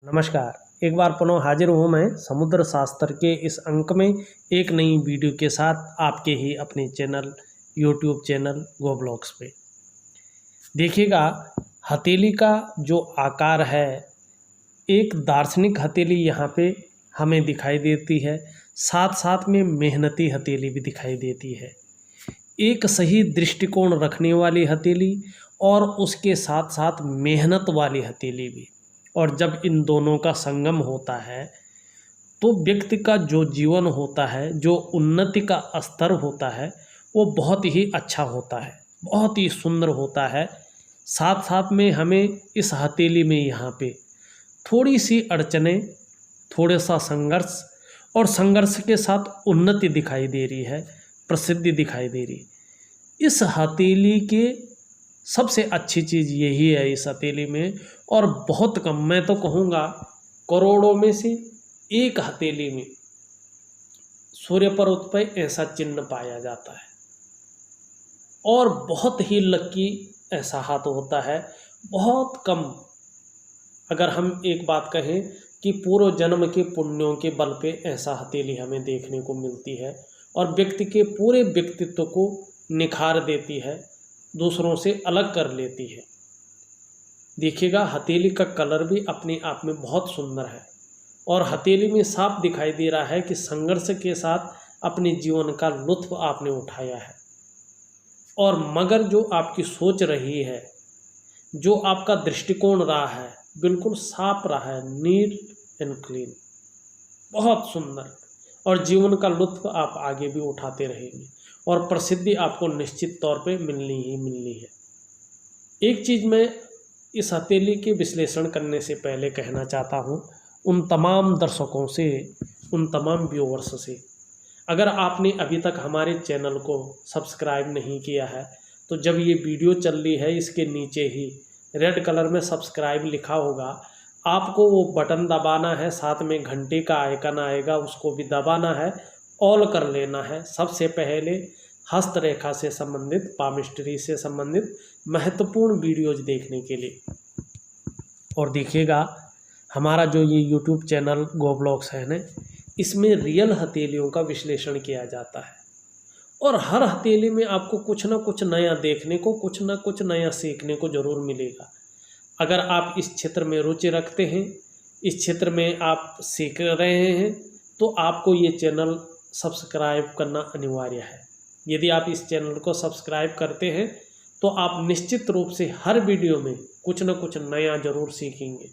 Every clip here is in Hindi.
नमस्कार। एक बार पुनः हाजिर हूँ मैं समुद्र शास्त्र के इस अंक में एक नई वीडियो के साथ आपके ही अपने channel YouTube channel go blogs पे। देखिएगा, हथेली का जो आकार है, एक दार्शनिक हथेली यहाँ पे हमें दिखाई देती है, साथ साथ में मेहनती हथेली भी दिखाई देती है। एक सही दृष्टिकोण रखने वाली हथेली और उसके साथ साथ मेहनत वाली हथेली भी। और जब इन दोनों का संगम होता है तो व्यक्ति का जो जीवन होता है, जो उन्नति का स्तर होता है, वो बहुत ही अच्छा होता है, बहुत ही सुंदर होता है। साथ साथ में हमें इस हथेली में यहाँ पे थोड़ी सी अड़चनें, थोड़ा सा संघर्ष और संघर्ष के साथ उन्नति दिखाई दे रही है, प्रसिद्धि दिखाई दे रही है। इस हथेली के सबसे अच्छी चीज़ यही है इस हथेली में, और बहुत कम, मैं तो कहूँगा करोड़ों में से एक हथेली में सूर्य पर्वत पर ऐसा चिन्ह पाया जाता है। और बहुत ही लकी ऐसा हाथ होता है, बहुत कम। अगर हम एक बात कहें कि पूर्व जन्म के पुण्यों के बल पे ऐसा हथेली हमें देखने को मिलती है और व्यक्ति के पूरे व्यक्तित्व को निखार देती है, दूसरों से अलग कर लेती है। देखिएगा, हथेली का कलर भी अपने आप में बहुत सुंदर है और हथेली में साफ दिखाई दे रहा है कि संघर्ष के साथ अपने जीवन का लुत्फ आपने उठाया है। और मगर जो आपकी सोच रही है, जो आपका दृष्टिकोण रहा है, बिल्कुल साफ रहा है, नीट एंड क्लीन, बहुत सुंदर। और जीवन का लुत्फ आप आगे भी उठाते रहेंगे और प्रसिद्धि आपको निश्चित तौर पे मिलनी ही मिलनी है। एक चीज़ मैं इस हथेली के विश्लेषण करने से पहले कहना चाहता हूँ उन तमाम दर्शकों से, उन तमाम व्यूअर्स से, अगर आपने अभी तक हमारे चैनल को सब्सक्राइब नहीं किया है तो जब ये वीडियो चल रही है, इसके नीचे ही रेड कलर में सब्सक्राइब लिखा होगा, आपको वो बटन दबाना है, साथ में घंटे का आइकन आएगा, उसको भी दबाना है, ऑल कर लेना है। सबसे पहले हस्तरेखा से संबंधित, पामिस्ट्री से संबंधित महत्वपूर्ण वीडियोज देखने के लिए। और देखिएगा, हमारा जो ये यूट्यूब चैनल गो ब्लॉग्स है ना, इसमें रियल हथेलियों का विश्लेषण किया जाता है और हर हथेली में आपको कुछ ना कुछ नया देखने को, कुछ ना कुछ नया सीखने को ज़रूर मिलेगा। अगर आप इस क्षेत्र में रुचि रखते हैं, इस क्षेत्र में आप सीख रहे हैं, तो आपको ये चैनल सब्सक्राइब करना अनिवार्य है। यदि आप इस चैनल को सब्सक्राइब करते हैं तो आप निश्चित रूप से हर वीडियो में कुछ न कुछ नया ज़रूर सीखेंगे।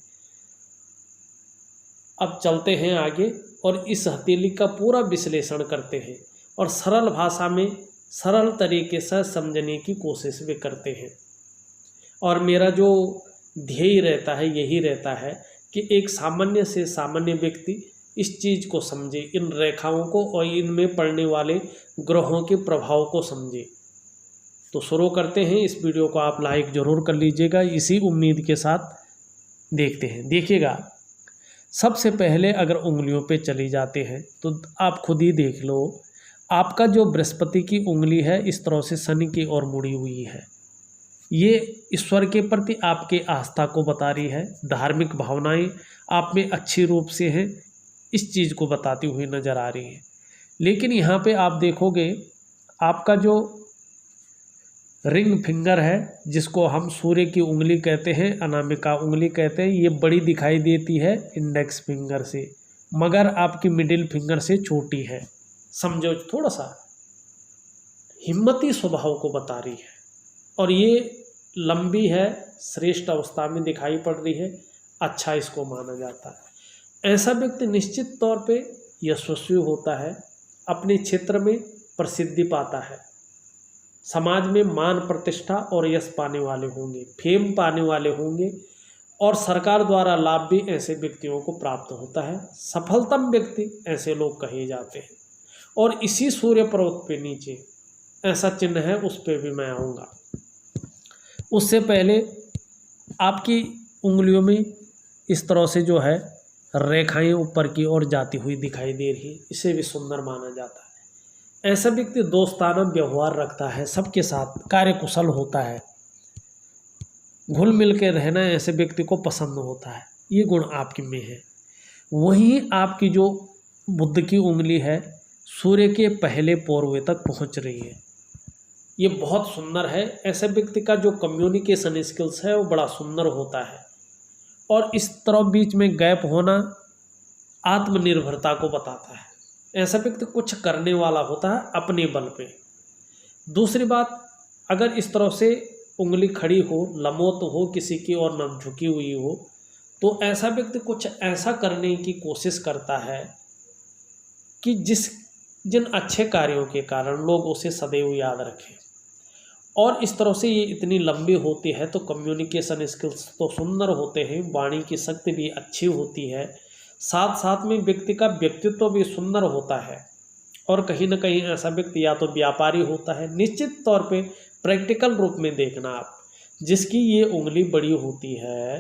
अब चलते हैं आगे और इस हथेली का पूरा विश्लेषण करते हैं और सरल भाषा में, सरल तरीके से समझने की कोशिश भी करते हैं। और मेरा जो ध्येय रहता है यही रहता है कि एक सामान्य से सामान्य व्यक्ति इस चीज़ को समझे, इन रेखाओं को और इनमें पड़ने वाले ग्रहों के प्रभाव को समझे। तो शुरू करते हैं। इस वीडियो को आप लाइक ज़रूर कर लीजिएगा, इसी उम्मीद के साथ देखते हैं। देखिएगा, सबसे पहले अगर उंगलियों पे चली जाते हैं तो आप खुद ही देख लो, आपका जो बृहस्पति की उंगली है इस तरह से शनि की ओर मुड़ी हुई है। ये ईश्वर के प्रति आपके आस्था को बता रही है, धार्मिक भावनाएं आप में अच्छी रूप से हैं, इस चीज़ को बताती हुई नज़र आ रही है। लेकिन यहाँ पे आप देखोगे, आपका जो रिंग फिंगर है, जिसको हम सूर्य की उंगली कहते हैं, अनामिका उंगली कहते हैं, ये बड़ी दिखाई देती है इंडेक्स फिंगर से, मगर आपकी मिडिल फिंगर से छोटी है। समझो, थोड़ा सा हिम्मती स्वभाव को बता रही है और ये लंबी है, श्रेष्ठ अवस्था में दिखाई पड़ रही है, अच्छा इसको माना जाता है। ऐसा व्यक्ति निश्चित तौर पे यशस्वी होता है, अपने क्षेत्र में प्रसिद्धि पाता है, समाज में मान प्रतिष्ठा और यश पाने वाले होंगे, फेम पाने वाले होंगे और सरकार द्वारा लाभ भी ऐसे व्यक्तियों को प्राप्त होता है। सफलतम व्यक्ति ऐसे लोग कहे जाते हैं। और इसी सूर्य पर्वत पे नीचे ऐसा चिन्ह है, उस पर भी मैं आऊँगा। उससे पहले आपकी उंगलियों में इस तरह से जो है रेखाएं ऊपर की ओर जाती हुई दिखाई दे रही है, इसे भी सुंदर माना जाता है। ऐसा व्यक्ति दोस्ताना व्यवहार रखता है, सबके साथ कार्यकुशल होता है, घुल मिल के रहना ऐसे व्यक्ति को पसंद होता है। ये गुण आपकी में है। वहीं आपकी जो बुध की उंगली है सूर्य के पहले पोरवे तक पहुंच रही है। ये बहुत सुंदर है। ऐसे व्यक्ति का जो कम्युनिकेशन स्किल्स है वो बड़ा सुंदर होता है। और इस तरह बीच में गैप होना आत्मनिर्भरता को बताता है। ऐसा व्यक्ति कुछ करने वाला होता है अपने बल पे। दूसरी बात, अगर इस तरह से उंगली खड़ी हो, लंबवत हो, किसी की ओर न झुकी हुई हो, तो ऐसा व्यक्ति कुछ ऐसा करने की कोशिश करता है कि जिन अच्छे कार्यों के कारण लोग उसे सदैव याद रखें। और इस तरह से ये इतनी लंबी होती है तो कम्युनिकेशन स्किल्स तो सुंदर होते हैं, वाणी की शक्ति भी अच्छी होती है, साथ साथ में व्यक्ति का व्यक्तित्व भी सुंदर होता है। और कहीं ना कहीं ऐसा व्यक्ति या तो व्यापारी होता है। निश्चित तौर पे प्रैक्टिकल रूप में देखना आप, जिसकी ये उंगली बड़ी होती है,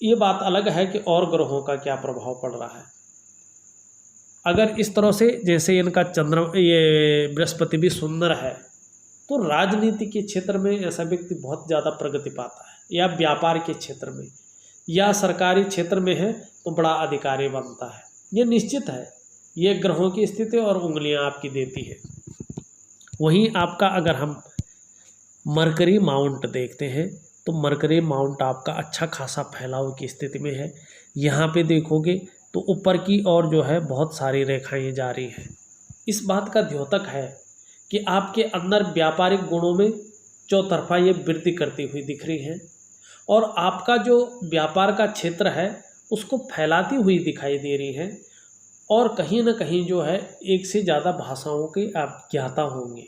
ये बात अलग है कि और ग्रहों का क्या प्रभाव पड़ रहा है। अगर इस तरह से जैसे इनका ये बृहस्पति भी सुंदर है तो राजनीति के क्षेत्र में ऐसा व्यक्ति बहुत ज़्यादा प्रगति पाता है, या व्यापार के क्षेत्र में या सरकारी क्षेत्र में है तो बड़ा अधिकारी बनता है। ये निश्चित है, ये ग्रहों की स्थिति और उंगलियां आपकी देती है। वहीं आपका अगर हम मरकरी माउंट देखते हैं तो मरकरी माउंट आपका अच्छा खासा फैलाव की स्थिति में है। यहाँ पे देखोगे तो ऊपर की ओर जो है बहुत सारी रेखाएं जा रही हैं। इस बात का द्योतक है कि आपके अंदर व्यापारिक गुणों में चौतरफा ये वृद्धि करती हुई दिख रही है, और आपका जो व्यापार का क्षेत्र है उसको फैलाती हुई दिखाई दे रही है। और कहीं ना कहीं जो है एक से ज़्यादा भाषाओं के आप ज्ञाता होंगे,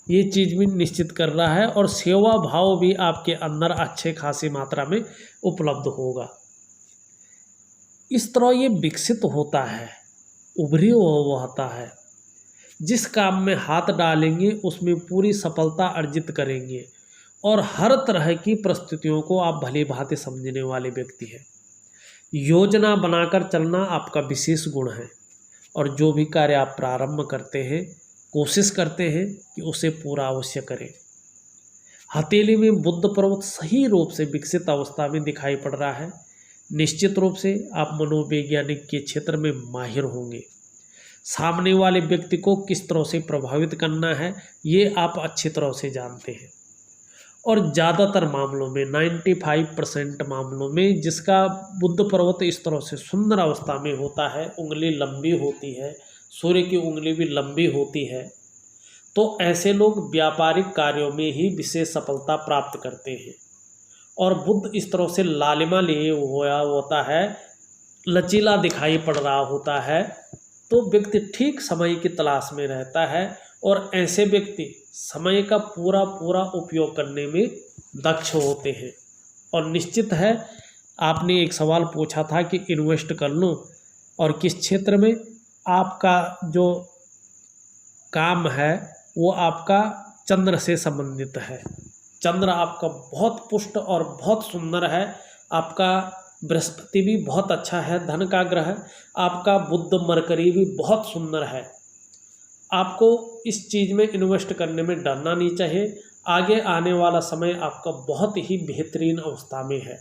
ये चीज़ भी निश्चित कर रहा है। और सेवा भाव भी आपके अंदर अच्छे खासी मात्रा में उपलब्ध होगा। इस तरह ये विकसित होता है, उभरी हुआ होता है। जिस काम में हाथ डालेंगे उसमें पूरी सफलता अर्जित करेंगे, और हर तरह की परिस्थितियों को आप भली भांति समझने वाले व्यक्ति हैं। योजना बनाकर चलना आपका विशेष गुण है, और जो भी कार्य आप प्रारंभ करते हैं कोशिश करते हैं कि उसे पूरा अवश्य करें। हथेली में बुध पर्वत सही रूप से विकसित अवस्था में दिखाई पड़ रहा है। निश्चित रूप से आप मनोवैज्ञानिक के क्षेत्र में माहिर होंगे। सामने वाले व्यक्ति को किस तरह से प्रभावित करना है ये आप अच्छी तरह से जानते हैं। और ज़्यादातर मामलों में 95% मामलों में जिसका बुध पर्वत इस तरह से सुंदर अवस्था में होता है, उंगली लंबी होती है, सूर्य की उंगली भी लंबी होती है, तो ऐसे लोग व्यापारिक कार्यों में ही विशेष सफलता प्राप्त करते हैं। और बुध इस तरह से लालिमा लिए हुआ होता है, लचीला दिखाई पड़ रहा होता है, तो व्यक्ति ठीक समय की तलाश में रहता है। और ऐसे व्यक्ति समय का पूरा पूरा उपयोग करने में दक्ष होते हैं। और निश्चित है, आपने एक सवाल पूछा था कि इन्वेस्ट कर लूं और किस क्षेत्र में। आपका जो काम है वो आपका चंद्र से संबंधित है। चंद्र आपका बहुत पुष्ट और बहुत सुंदर है। आपका बृहस्पति भी बहुत अच्छा है, धन का ग्रह। आपका बुध मरकरी भी बहुत सुंदर है। आपको इस चीज़ में इन्वेस्ट करने में डरना नहीं चाहिए। आगे आने वाला समय आपका बहुत ही बेहतरीन अवस्था में है।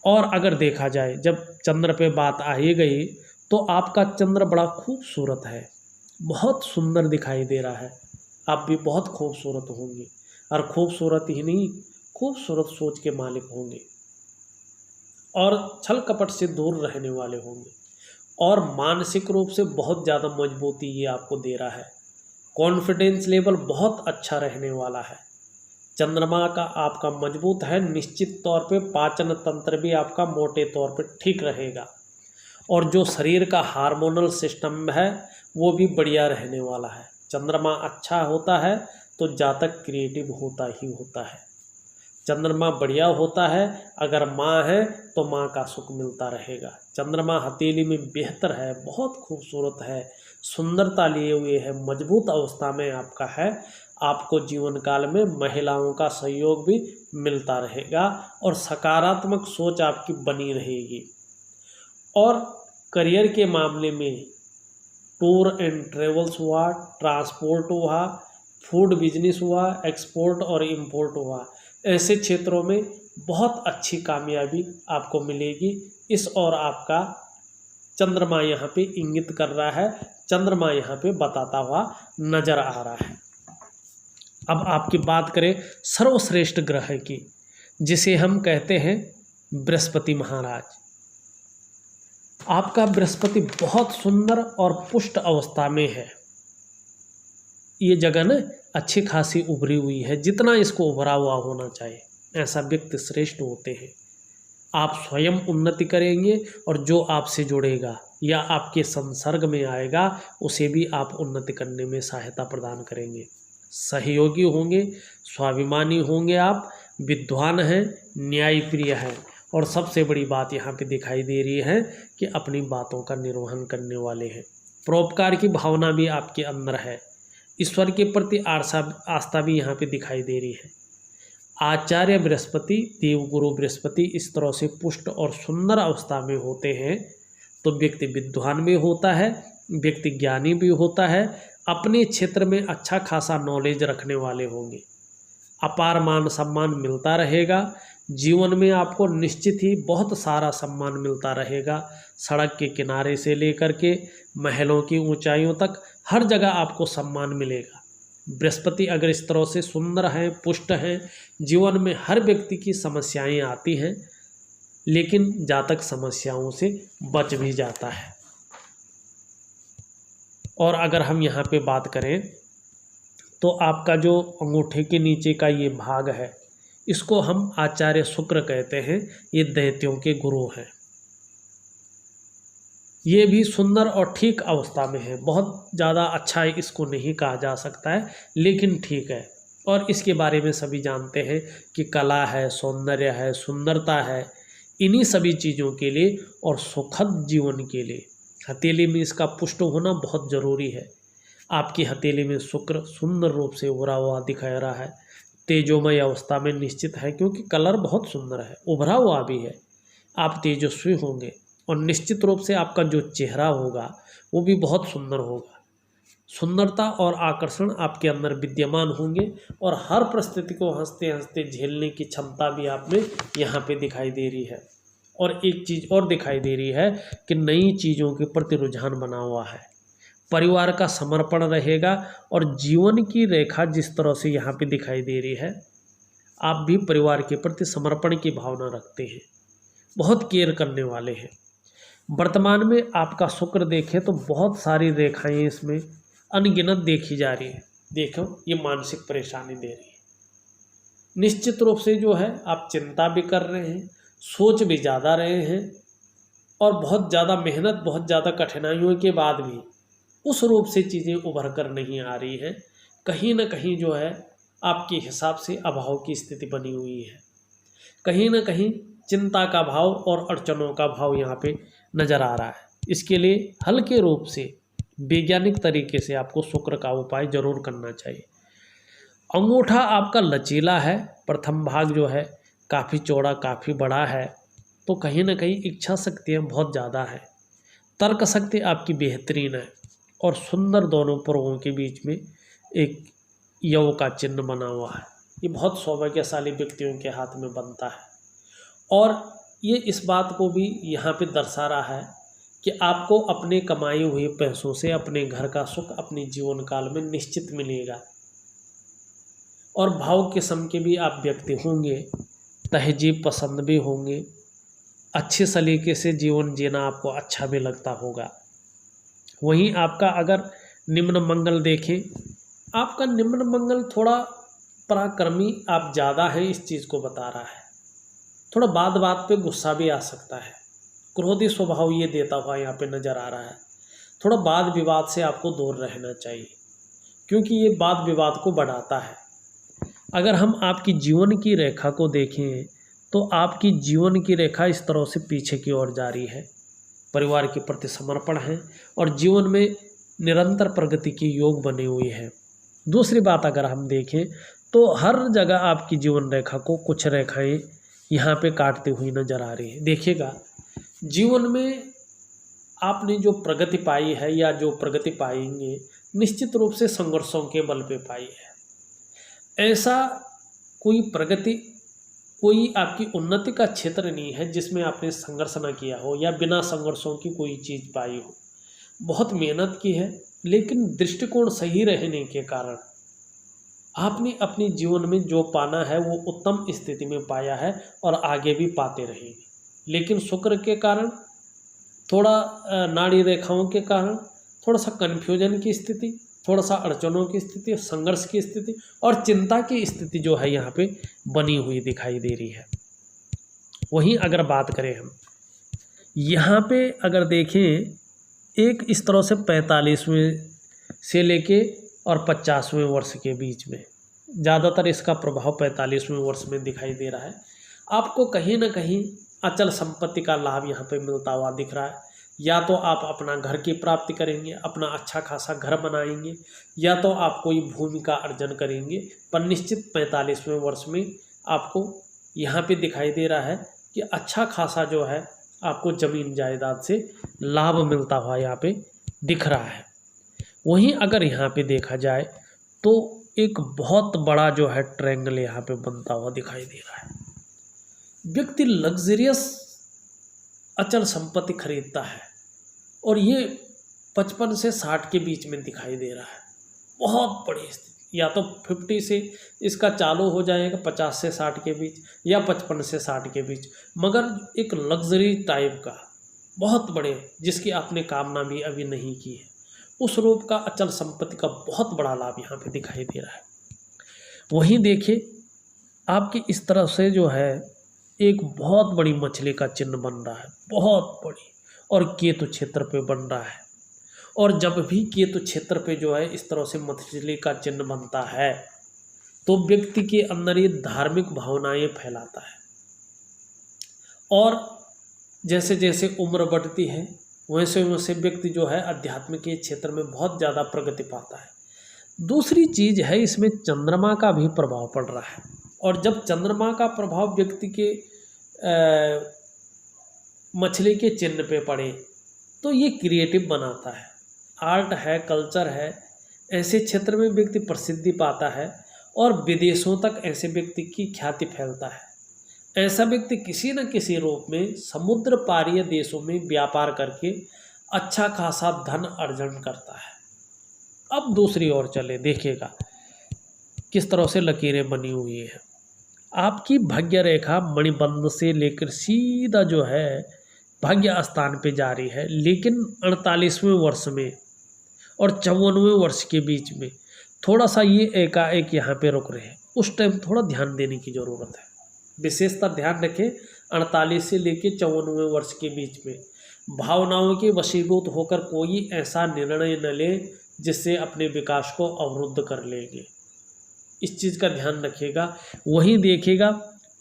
और अगर देखा जाए, जब चंद्र पे बात आ ही गई, तो आपका चंद्र बड़ा खूबसूरत है, बहुत सुंदर दिखाई दे रहा है। आप भी बहुत खूबसूरत होंगे, और खूबसूरत ही नहीं, खूबसूरत सोच के मालिक होंगे, और छल कपट से दूर रहने वाले होंगे, और मानसिक रूप से बहुत ज़्यादा मजबूती ये आपको दे रहा है। कॉन्फिडेंस लेवल बहुत अच्छा रहने वाला है। चंद्रमा का आपका मजबूत है। निश्चित तौर पे पाचन तंत्र भी आपका मोटे तौर पे ठीक रहेगा, और जो शरीर का हार्मोनल सिस्टम है वो भी बढ़िया रहने वाला है। चंद्रमा अच्छा होता है तो जातक क्रिएटिव होता ही होता है। चंद्रमा बढ़िया होता है, अगर माँ है तो माँ का सुख मिलता रहेगा। चंद्रमा हथेली में बेहतर है, बहुत खूबसूरत है, सुंदरता लिए हुए है, मजबूत अवस्था में आपका है। आपको जीवन काल में महिलाओं का सहयोग भी मिलता रहेगा, और सकारात्मक सोच आपकी बनी रहेगी। और करियर के मामले में टूर एंड ट्रेवल्स हुआ, ट्रांसपोर्ट हुआ, फूड बिजनेस हुआ, एक्सपोर्ट और इंपोर्ट हुआ, ऐसे क्षेत्रों में बहुत अच्छी कामयाबी आपको मिलेगी। इस और आपका चंद्रमा यहाँ पे इंगित कर रहा है, चंद्रमा यहाँ पे बताता हुआ नजर आ रहा है। अब आपकी बात करें सर्वश्रेष्ठ ग्रह की, जिसे हम कहते हैं बृहस्पति महाराज। आपका बृहस्पति बहुत सुंदर और पुष्ट अवस्था में है। ये जगह ना अच्छी खासी उभरी हुई है, जितना इसको उभरा हुआ होना चाहिए, ऐसा व्यक्ति श्रेष्ठ होते हैं। आप स्वयं उन्नति करेंगे और जो आपसे जुड़ेगा या आपके संसर्ग में आएगा उसे भी आप उन्नति करने में सहायता प्रदान करेंगे। सहयोगी होंगे, स्वाभिमानी होंगे, आप विद्वान हैं, न्यायप्रिय हैं और सबसे बड़ी बात यहाँ पे दिखाई दे रही है कि अपनी बातों का निर्वहन करने वाले हैं। परोपकार की भावना भी आपके अंदर है। ईश्वर के प्रति आस्था भी यहाँ पे दिखाई दे रही है। आचार्य बृहस्पति, देवगुरु बृहस्पति इस तरह से पुष्ट और सुंदर अवस्था में होते हैं तो व्यक्ति विद्वान भी होता है, व्यक्ति ज्ञानी भी होता है, अपने क्षेत्र में अच्छा खासा नॉलेज रखने वाले होंगे, अपार मान सम्मान मिलता रहेगा। जीवन में आपको निश्चित ही बहुत सारा सम्मान मिलता रहेगा। सड़क के किनारे से लेकर के महलों की ऊंचाइयों तक हर जगह आपको सम्मान मिलेगा। बृहस्पति अगर इस तरह से सुंदर हैं, पुष्ट हैं, जीवन में हर व्यक्ति की समस्याएं आती हैं, लेकिन जातक समस्याओं से बच भी जाता है। और अगर हम यहाँ पे बात करें तो आपका जो अंगूठे के नीचे का ये भाग है, इसको हम आचार्य शुक्र कहते हैं। ये दैत्यों के गुरु हैं। ये भी सुंदर और ठीक अवस्था में है। बहुत ज़्यादा अच्छा इसको नहीं कहा जा सकता है, लेकिन ठीक है। और इसके बारे में सभी जानते हैं कि कला है, सौंदर्य है, सुंदरता है, इन्हीं सभी चीज़ों के लिए और सुखद जीवन के लिए हथेली में इसका पुष्ट होना बहुत ज़रूरी है। आपकी हथेली में शुक्र सुंदर रूप से उभरा हुआ दिखा रहा है, तेजोमय अवस्था में निश्चित है, क्योंकि कलर बहुत सुंदर है, उभरा हुआ भी है। आप तेजस्वी होंगे और निश्चित रूप से आपका जो चेहरा होगा वो भी बहुत सुंदर होगा। सुंदरता और आकर्षण आपके अंदर विद्यमान होंगे और हर परिस्थिति को हंसते हंसते झेलने की क्षमता भी आप में यहाँ पे दिखाई दे रही है। और एक चीज़ और दिखाई दे रही है कि नई चीज़ों के प्रति रुझान बना हुआ है, परिवार का समर्पण रहेगा और जीवन की रेखा जिस तरह से यहाँ पे दिखाई दे रही है, आप भी परिवार के प्रति समर्पण की भावना रखते हैं, बहुत केयर करने वाले हैं। वर्तमान में आपका शुक्र देखें तो बहुत सारी रेखाएं इसमें अनगिनत देखी जा रही है। देखो ये मानसिक परेशानी दे रही है। निश्चित रूप से जो है आप चिंता भी कर रहे हैं, सोच भी ज़्यादा रहे हैं और बहुत ज़्यादा मेहनत, बहुत ज़्यादा कठिनाइयों के बाद भी उस रूप से चीज़ें उभर कर नहीं आ रही हैं। कहीं ना कहीं जो है आपके हिसाब से अभाव की स्थिति बनी हुई है, कहीं ना कहीं चिंता का भाव और अड़चनों का भाव यहाँ पे नज़र आ रहा है। इसके लिए हल्के रूप से वैज्ञानिक तरीके से आपको शुक्र का उपाय जरूर करना चाहिए। अंगूठा आपका लचीला है, प्रथम भाग जो है काफ़ी चौड़ा, काफ़ी बड़ा है, तो कहीं ना कहीं इच्छा शक्तियाँ बहुत ज़्यादा है, तर्क शक्ति आपकी बेहतरीन है और सुंदर दोनों पुरवों के बीच में एक यव का चिन्ह बना हुआ है। ये बहुत सौभाग्यशाली व्यक्तियों के हाथ में बनता है और ये इस बात को भी यहाँ पे दर्शा रहा है कि आपको अपने कमाए हुए पैसों से अपने घर का सुख अपने जीवन काल में निश्चित मिलेगा। और भाव किस्म के भी आप व्यक्ति होंगे, तहजीब पसंद भी होंगे, अच्छे सलीके से जीवन जीना आपको अच्छा भी लगता होगा। वहीं आपका अगर निम्न मंगल देखें, आपका निम्न मंगल थोड़ा पराक्रमी आप ज़्यादा हैं, इस चीज़ को बता रहा है। थोड़ा बात बात पे गुस्सा भी आ सकता है, क्रोधी स्वभाव ये देता हुआ यहाँ पे नज़र आ रहा है। थोड़ा वाद विवाद से आपको दूर रहना चाहिए, क्योंकि ये वाद विवाद को बढ़ाता है। अगर हम आपकी जीवन की रेखा को देखें तो आपकी जीवन की रेखा इस तरह से पीछे की ओर जा रही है। परिवार के प्रति समर्पण है और जीवन में निरंतर प्रगति के योग बने हुए हैं। दूसरी बात अगर हम देखें तो हर जगह आपकी जीवन रेखा को कुछ रेखाएं यहाँ पे काटती हुई नजर आ रही है। देखिएगा, जीवन में आपने जो प्रगति पाई है या जो प्रगति पाएंगे, निश्चित रूप से संघर्षों के बल पे पाई है। ऐसा कोई प्रगति कोई आपकी उन्नति का क्षेत्र नहीं है जिसमें आपने संघर्ष ना किया हो या बिना संघर्षों की कोई चीज़ पाई हो। बहुत मेहनत की है, लेकिन दृष्टिकोण सही रहने के कारण आपने अपने जीवन में जो पाना है वो उत्तम स्थिति में पाया है और आगे भी पाते रहेंगे। लेकिन शुक्र के कारण, थोड़ा नाड़ी रेखाओं के कारण थोड़ा सा कन्फ्यूजन की स्थिति, थोड़ा सा अड़चनों की स्थिति, संघर्ष की स्थिति और चिंता की स्थिति जो है यहाँ पे बनी हुई दिखाई दे रही है। वहीं अगर बात करें हम यहाँ पे अगर देखें, एक इस तरह से 45वें से लेके और 50वें वर्ष के बीच में ज़्यादातर इसका प्रभाव 45वें वर्ष में दिखाई दे रहा है। आपको कहीं ना कहीं अचल संपत्ति का लाभ यहाँ पे मिलता हुआ दिख रहा है। या तो आप अपना घर की प्राप्ति करेंगे, अपना अच्छा खासा घर बनाएंगे, या तो आप कोई भूमि का अर्जन करेंगे। पर निश्चित 45वें वर्ष में आपको यहाँ पे दिखाई दे रहा है कि अच्छा खासा जो है आपको ज़मीन जायदाद से लाभ मिलता हुआ यहाँ पे दिख रहा है। वहीं अगर यहाँ पे देखा जाए तो एक बहुत बड़ा जो है ट्रायंगल यहाँ पे बनता हुआ दिखाई दे रहा है। व्यक्ति लग्जरियस अचल संपत्ति खरीदता है और ये 55 से 60 के बीच में दिखाई दे रहा है। बहुत बड़ी स्थिति, या तो 50 से इसका चालू हो जाएगा 50 से 60 के बीच, या 55 से 60 के बीच, मगर एक लग्जरी टाइप का बहुत बड़े, जिसकी आपने कामना भी अभी नहीं की है, उस रूप का अचल संपत्ति का बहुत बड़ा लाभ यहाँ पे दिखाई दे रहा है। वहीं देखिए आपकी इस तरह से जो है एक बहुत बड़ी मछली का चिन्ह बन रहा है, बहुत बड़ी, और केतु क्षेत्र पे बन रहा है। और जब भी केतु क्षेत्र पे जो है इस तरह से मछली का चिन्ह बनता है तो व्यक्ति के अंदर ये धार्मिक भावनाएं फैलाता है, और जैसे जैसे उम्र बढ़ती है वैसे वैसे व्यक्ति जो है अध्यात्म के क्षेत्र में बहुत ज़्यादा प्रगति पाता है। दूसरी चीज़ है, इसमें चंद्रमा का भी प्रभाव पड़ रहा है, और जब चंद्रमा का प्रभाव व्यक्ति के मछली के चिन्ह पे पड़े तो ये क्रिएटिव बनाता है, आर्ट है, कल्चर है, ऐसे क्षेत्र में व्यक्ति प्रसिद्धि पाता है और विदेशों तक ऐसे व्यक्ति की ख्याति फैलता है। ऐसा व्यक्ति किसी न किसी रूप में समुद्र पारीय देशों में व्यापार करके अच्छा खासा धन अर्जन करता है। अब दूसरी ओर चले, देखिएगा किस तरह से लकीरें बनी हुई हैं। आपकी भाग्य रेखा मणिबंध से लेकर सीधा जो है भाग्य स्थान पे जा रही है, लेकिन 48वें वर्ष में और 54वें वर्ष के बीच में थोड़ा सा ये एकाएक यहाँ पे रुक रहे हैं। उस टाइम थोड़ा ध्यान देने की ज़रूरत है, विशेषता ध्यान रखें। 48 से लेकर 54वें वर्ष के बीच में भावनाओं के वशीभूत होकर कोई ऐसा निर्णय न ले जिससे अपने विकास को अवरुद्ध कर लेंगे, इस चीज़ का ध्यान रखिएगा। वहीं देखिएगा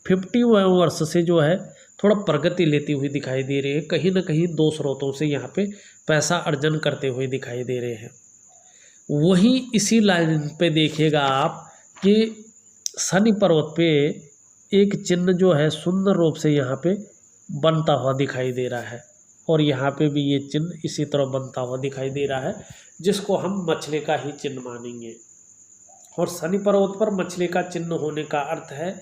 50वें वर्ष से जो है थोड़ा प्रगति लेती हुई दिखाई दे रही है, कहीं ना कहीं दो स्रोतों से यहाँ पे पैसा अर्जन करते हुए दिखाई दे रहे हैं। वहीं इसी लाइन पे देखिएगा आप कि शनि पर्वत पे एक चिन्ह जो है सुंदर रूप से यहाँ पे बनता हुआ दिखाई दे रहा है, और यहाँ पे भी ये चिन्ह इसी तरह बनता हुआ दिखाई दे रहा है, जिसको हम मछली का ही चिन्ह मानेंगे। और शनि पर्वत पर मछली का चिन्ह होने का अर्थ है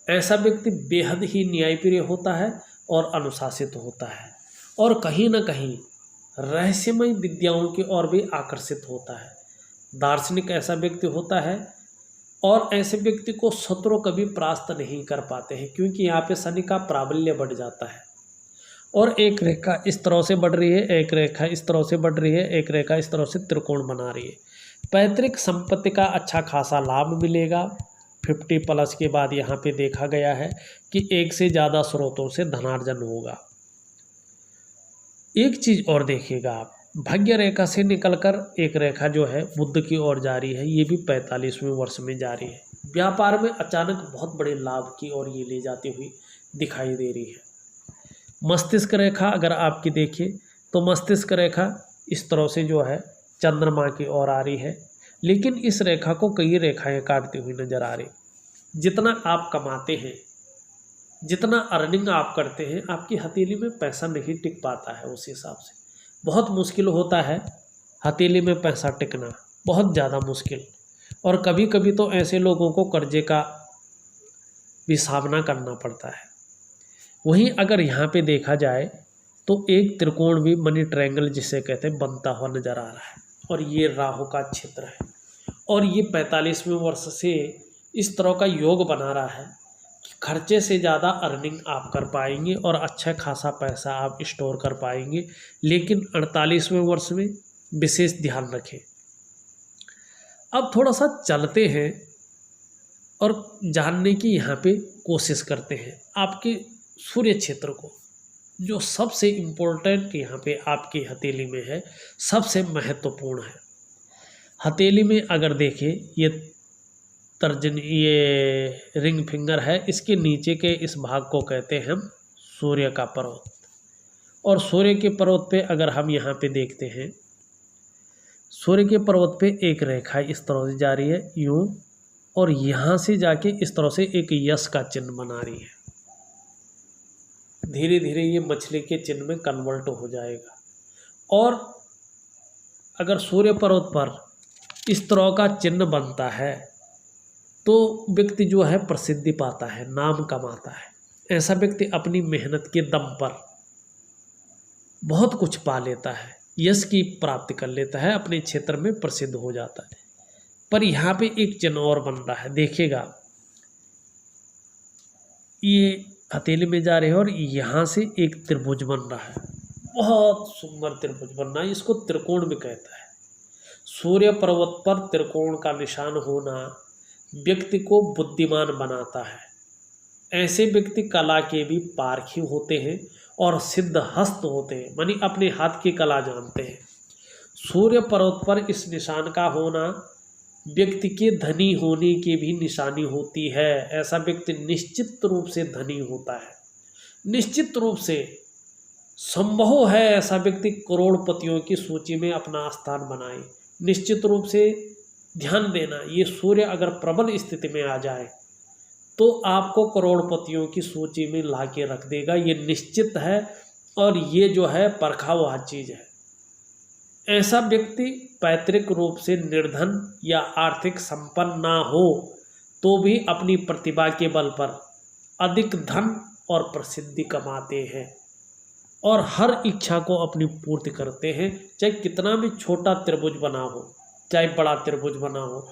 ऐसा व्यक्ति बेहद ही न्यायप्रिय होता है और अनुशासित होता है, और कहीं ना कहीं रहस्यमय विद्याओं की ओर भी आकर्षित होता है। दार्शनिक ऐसा व्यक्ति होता है, और ऐसे व्यक्ति को शत्रु कभी परास्त नहीं कर पाते हैं, क्योंकि यहाँ पे शनि का प्राबल्य बढ़ जाता है। और एक रेखा इस तरह से बढ़ रही है, एक रेखा इस तरह से बढ़ रही है, एक रेखा इस तरह से त्रिकोण बना रही है। पैतृक संपत्ति का अच्छा खासा लाभ मिलेगा। 50+ के बाद यहाँ पे देखा गया है कि एक से ज़्यादा स्रोतों से धनार्जन होगा। एक चीज़ और देखिएगा आप, भाग्य रेखा से निकलकर एक रेखा जो है बुध की ओर जा रही है, ये भी 45वें वर्ष में जा रही है। व्यापार में अचानक बहुत बड़े लाभ की ओर ये ले जाती हुई दिखाई दे रही है। मस्तिष्क रेखा अगर आपकी देखिए तो मस्तिष्क रेखा इस तरह से जो है चंद्रमा की ओर आ रही है, लेकिन इस रेखा को कई रेखाएं काटती हुई नजर आ रही। जितना आप कमाते हैं, जितना अर्निंग आप करते हैं, आपकी हथेली में पैसा नहीं टिक पाता है। उस हिसाब से बहुत मुश्किल होता है हथेली में पैसा टिकना, बहुत ज़्यादा मुश्किल। और कभी कभी तो ऐसे लोगों को कर्जे का भी सामना करना पड़ता है। वहीं अगर यहाँ पे देखा जाए तो एक त्रिकोण भी मनी ट्रायंगल जिसे कहते हैं बनता हुआ नजर आ रहा है, और ये राहु का क्षेत्र है, और ये 45वें वर्ष से इस तरह का योग बना रहा है कि खर्चे से ज़्यादा अर्निंग आप कर पाएंगे और अच्छा खासा पैसा आप स्टोर कर पाएंगे। लेकिन 48वें वर्ष में विशेष ध्यान रखें। अब थोड़ा सा चलते हैं और जानने की यहाँ पे कोशिश करते हैं आपके सूर्य क्षेत्र को, जो सबसे इम्पोर्टेंट यहाँ पे आपकी हथेली में है, सबसे महत्वपूर्ण है। हथेली में अगर देखें ये ये रिंग फिंगर है, इसके नीचे के इस भाग को कहते हैं हम सूर्य का पर्वत। और सूर्य के पर्वत पे अगर हम यहाँ पे देखते हैं, सूर्य के पर्वत पे एक रेखा इस तरह से जा रही है यूं, और यहाँ से जाके इस तरह से एक यश का चिन्ह बना रही है। धीरे धीरे ये मछली के चिन्ह में कन्वर्ट हो जाएगा। और अगर सूर्य पर्वत पर इस तरह का चिन्ह बनता है तो व्यक्ति जो है प्रसिद्धि पाता है, नाम कमाता है। ऐसा व्यक्ति अपनी मेहनत के दम पर बहुत कुछ पा लेता है, यश की प्राप्ति कर लेता है, अपने क्षेत्र में प्रसिद्ध हो जाता है। पर यहाँ पे एक चिन्ह और बन रहा है, देखिएगा ये हथेली में जा रहे हैं और यहाँ से एक त्रिभुज बन रहा है, बहुत सुंदर त्रिभुज बन रहा है। इसको त्रिकोण भी कहता है। सूर्य पर्वत पर त्रिकोण का निशान होना व्यक्ति को बुद्धिमान बनाता है। ऐसे व्यक्ति कला के भी पारखी होते हैं और सिद्धहस्त होते हैं, मानी अपने हाथ की कला जानते हैं। सूर्य पर्वत पर इस निशान का होना व्यक्ति के धनी होने की भी निशानी होती है। ऐसा व्यक्ति निश्चित रूप से धनी होता है, निश्चित रूप से संभव है ऐसा व्यक्ति करोड़पतियों की सूची में अपना स्थान बनाए। निश्चित रूप से ध्यान देना, ये सूर्य अगर प्रबल स्थिति में आ जाए तो आपको करोड़पतियों की सूची में ला के रख देगा, ये निश्चित है। और ये जो है परखा हुआ चीज़ है। ऐसा व्यक्ति पैतृक रूप से निर्धन या आर्थिक संपन्न ना हो तो भी अपनी प्रतिभा के बल पर अधिक धन और प्रसिद्धि कमाते हैं और हर इच्छा को अपनी पूर्ति करते हैं। चाहे कितना भी छोटा त्रिभुज बना हो, चाहे बड़ा त्रिभुज बना हो,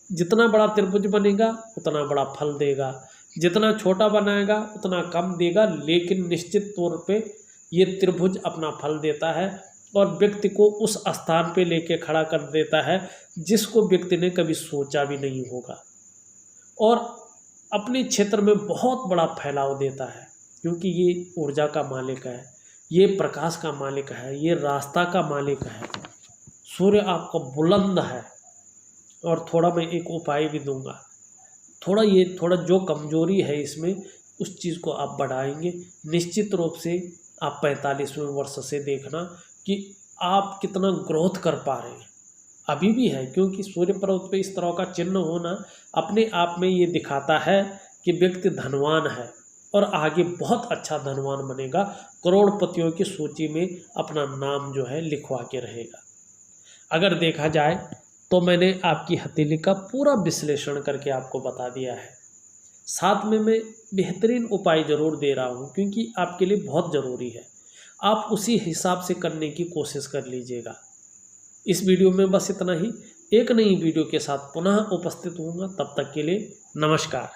जितना बड़ा त्रिभुज बनेगा उतना बड़ा फल देगा, जितना छोटा बनाएगा उतना कम देगा, लेकिन निश्चित तौर पे ये त्रिभुज अपना फल देता है और व्यक्ति को उस स्थान पे लेके खड़ा कर देता है जिसको व्यक्ति ने कभी सोचा भी नहीं होगा, और अपने क्षेत्र में बहुत बड़ा फैलाव देता है, क्योंकि ये ऊर्जा का मालिक है, ये प्रकाश का मालिक है, ये रास्ता का मालिक है। सूर्य आपका बुलंद है। और थोड़ा मैं एक उपाय भी दूंगा, थोड़ा जो कमजोरी है इसमें उस चीज़ को आप बढ़ाएंगे। निश्चित रूप से आप 45वें वर्ष से देखना कि आप कितना ग्रोथ कर पा रहे हैं। अभी भी है, क्योंकि सूर्य पर्वत पे इस तरह का चिन्ह होना अपने आप में ये दिखाता है कि व्यक्ति धनवान है और आगे बहुत अच्छा धनवान बनेगा, करोड़पतियों की सूची में अपना नाम जो है लिखवा के रहेगा। अगर देखा जाए तो मैंने आपकी हथेली का पूरा विश्लेषण करके आपको बता दिया है। साथ में मैं बेहतरीन उपाय ज़रूर दे रहा हूँ, क्योंकि आपके लिए बहुत ज़रूरी है। आप उसी हिसाब से करने की कोशिश कर लीजिएगा। इस वीडियो में बस इतना ही। एक नई वीडियो के साथ पुनः उपस्थित होऊंगा, तब तक के लिए नमस्कार।